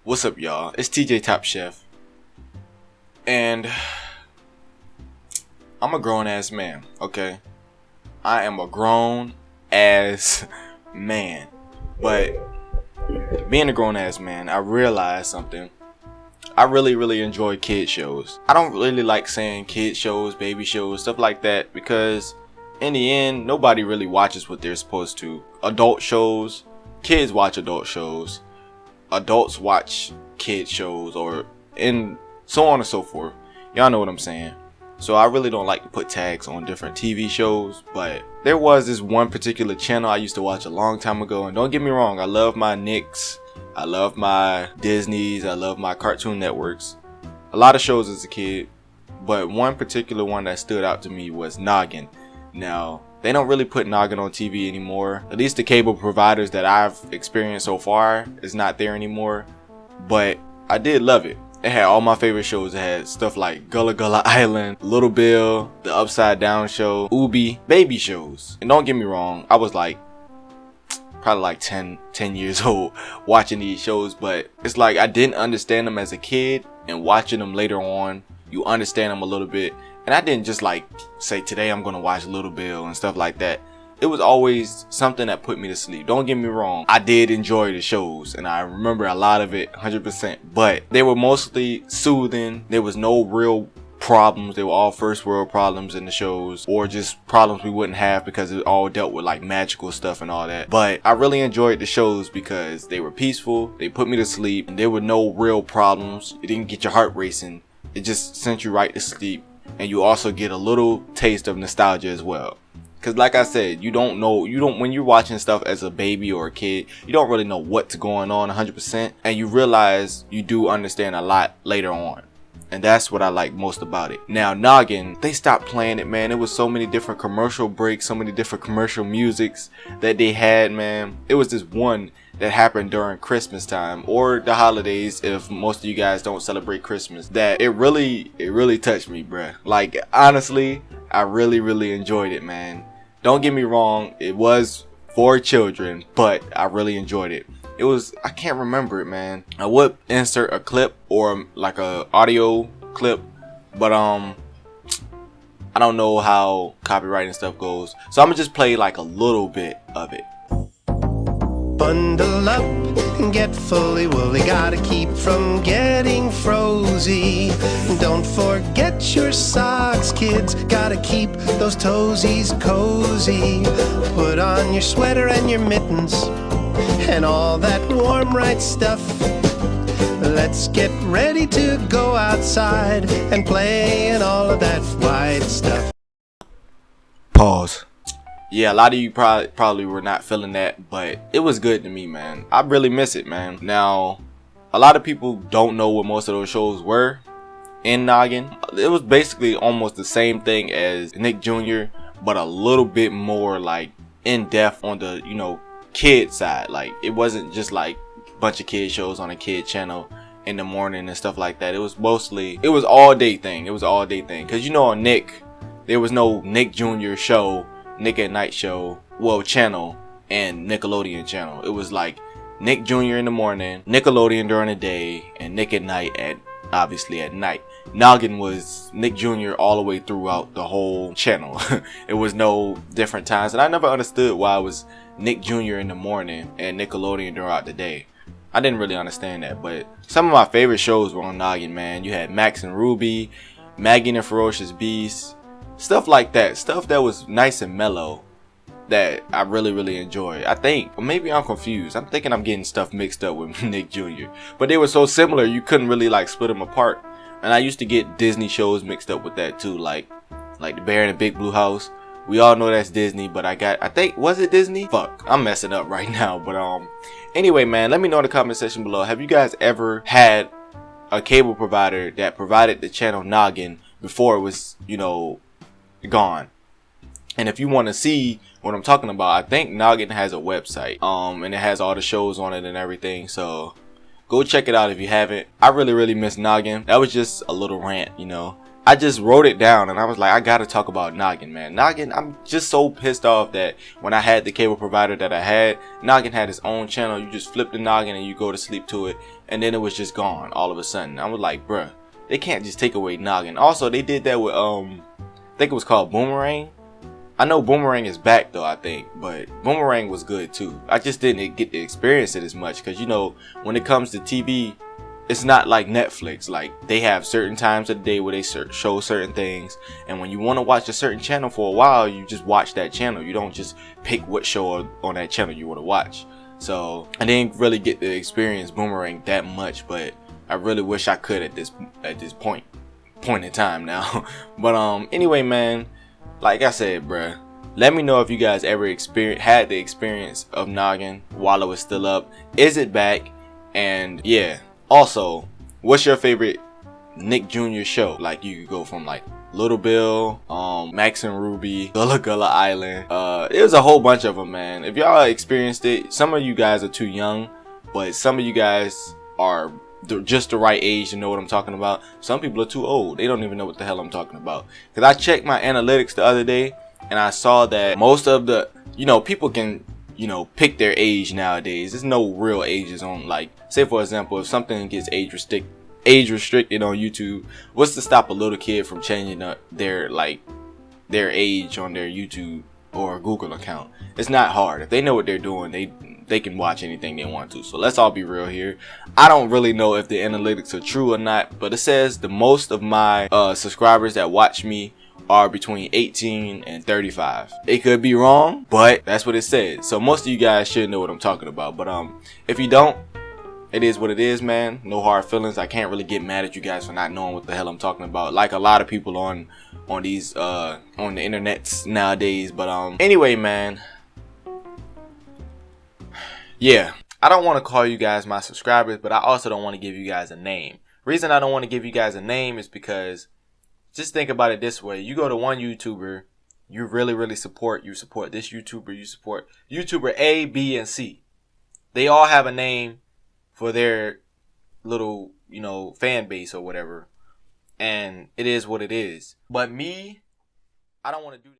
What's up, y'all? It's TJTopchef, and I'm a grown-ass man, okay? I am a grown-ass man, but being a grown-ass man, I realized something. I really enjoy kid shows. I don't really like saying kid shows, baby shows, stuff like that, because in the end, nobody really watches what they're supposed to. Adult shows, kids watch adult shows. Adults watch kid shows, and so on and so forth. Y'all know what I'm saying. So I really don't like to put tags on different TV shows, but there was this one particular channel I used to watch a long time ago, and don't get me wrong, I love my Nicks, I love my Disneys, I love my Cartoon Networks, a lot of shows as a kid, but one particular one that stood out to me was Noggin. Now, they don't really put Noggin on TV anymore. At least the cable providers that I've experienced so far is not there anymore. But I did love it. It had all my favorite shows. It had stuff like Gullah Gullah Island, Little Bill, The Upside Down Show, Ubi, baby shows. And don't get me wrong, I was like probably like 10 years old watching these shows, but it's like I didn't understand them as a kid, and watching them later on, you understand them a little bit. And I didn't just like say today I'm gonna watch Little Bill and stuff like that. It was always something that put me to sleep. Don't get me wrong, I did enjoy the shows and I remember a lot of it 100%, but they were mostly soothing. There was no real problems. They were all first world problems in the shows, or just problems we wouldn't have because it all dealt with like magical stuff and all that. But I really enjoyed the shows because they were peaceful, they put me to sleep, and there were no real problems. It didn't get your heart racing, it just sent you right to sleep. And you also get a little taste of nostalgia as well, because like I said, when you're watching stuff as a baby or a kid, you don't really know what's going on 100%, and you realize you do understand a lot later on. And that's what I like most about it. Now, Noggin, they stopped playing it, man. It was so many different commercial breaks, so many different commercial musics that they had, man. It was this one that happened during Christmas time or the holidays, if most of you guys don't celebrate Christmas, that it really touched me, bruh. Like, honestly, I really enjoyed it, man. Don't get me wrong, it was for children, but I really enjoyed it. It was, I can't remember it, man. I would insert a clip or like a audio clip, but I don't know how copyright and stuff goes, so I'm gonna just play like a little bit of it. Bundle up and get fully woolly, gotta keep from getting frozy. Don't forget your socks, kids, gotta keep those toesies cozy. Put on your sweater and your mittens and all that warm right stuff. Let's get ready to go outside and play and all of that white stuff. Pause. Yeah, a lot of you probably were not feeling that, but it was good to me, man. I really miss it, man. Now, a lot of people don't know what most of those shows were in Noggin. It was basically almost the same thing as Nick Jr., but a little bit more like in depth on the, kid side. Like, it wasn't just like a bunch of kid shows on a kid channel in the morning and stuff like that. It was all day thing. Because on Nick, there was no Nick Jr. show, Nick at Night show, channel, and Nickelodeon channel. It was like Nick Jr. in the morning, Nickelodeon during the day, and Nick at Night obviously at night. Noggin was Nick Jr. all the way throughout the whole channel. It was no different times, and I never understood why it was Nick Jr. in the morning and Nickelodeon throughout the day. I didn't really understand that, but some of my favorite shows were on Noggin, man. You had Max and Ruby, Maggie and the Ferocious Beast, stuff like that. Stuff that was nice and mellow that I really enjoyed. I think, or maybe I'm confused. I'm thinking I'm getting stuff mixed up with Nick Jr. But they were so similar, you couldn't really like split them apart. And I used to get Disney shows mixed up with that too, like The Bear in the Big Blue House. We all know that's Disney, but I think, was it Disney? Fuck, I'm messing up right now. But anyway, man, let me know in the comment section below. Have you guys ever had a cable provider that provided the channel Noggin before it was, gone? And if you want to see what I'm talking about, I think Noggin has a website, and it has all the shows on it and everything. So go check it out if you haven't. I really miss Noggin. That was just a little rant, I just wrote it down and I was like, I gotta talk about Noggin, man. Noggin, I'm just so pissed off that when I had the cable provider that I had, Noggin had his own channel. You just flip the Noggin and you go to sleep to it, and then it was just gone all of a sudden. I was like, bruh, they can't just take away Noggin. Also, they did that with I think it was called Boomerang. I know Boomerang is back though, I think, but Boomerang was good too. I just didn't get to experience it as much because, you know, when it comes to TV, it's not like Netflix. Like, they have certain times of the day where they show certain things, and when you want to watch a certain channel for a while, you just watch that channel. You don't just pick what show on that channel you want to watch. So I didn't really get to experience Boomerang that much, but I really wish I could at this point in time now. But anyway, man, like I said, bruh, let me know if you guys ever had the experience of Noggin while it was still up. Is it back? And yeah, also, what's your favorite Nick Jr. show? Like, you could go from like Little Bill, Max and Ruby, Gullah Gullah Island. It was a whole bunch of them, man. If y'all experienced it, some of you guys are too young, but some of you guys are just the right age to know what I'm talking about. Some people are too old. They don't even know what the hell I'm talking about. Because I checked my analytics the other day, and I saw that most of the, you know, people can, you know, pick their age nowadays. There's no real ages on, like, say for example, if something gets age restricted on YouTube, what's to stop a little kid from changing their age on their YouTube or Google account? It's not hard. If they know what they're doing, they can watch anything they want to. So let's all be real here. I don't really know if the analytics are true or not, but it says the most of my subscribers that watch me are between 18 and 35. It could be wrong, but that's what it says. So most of you guys should know what I'm talking about. But if you don't, it is what it is, man. No hard feelings. I can't really get mad at you guys for not knowing what the hell I'm talking about, like a lot of people on these on the internets nowadays. But anyway, man, yeah, I don't want to call you guys my subscribers, but I also don't want to give you guys a name. Reason I don't want to give you guys a name is because, just think about it this way: you go to one YouTuber, you really support this YouTuber, you support YouTuber A, B, and C. They all have a name for their little, you know, fan base or whatever, and it is what it is. But me, I don't want to do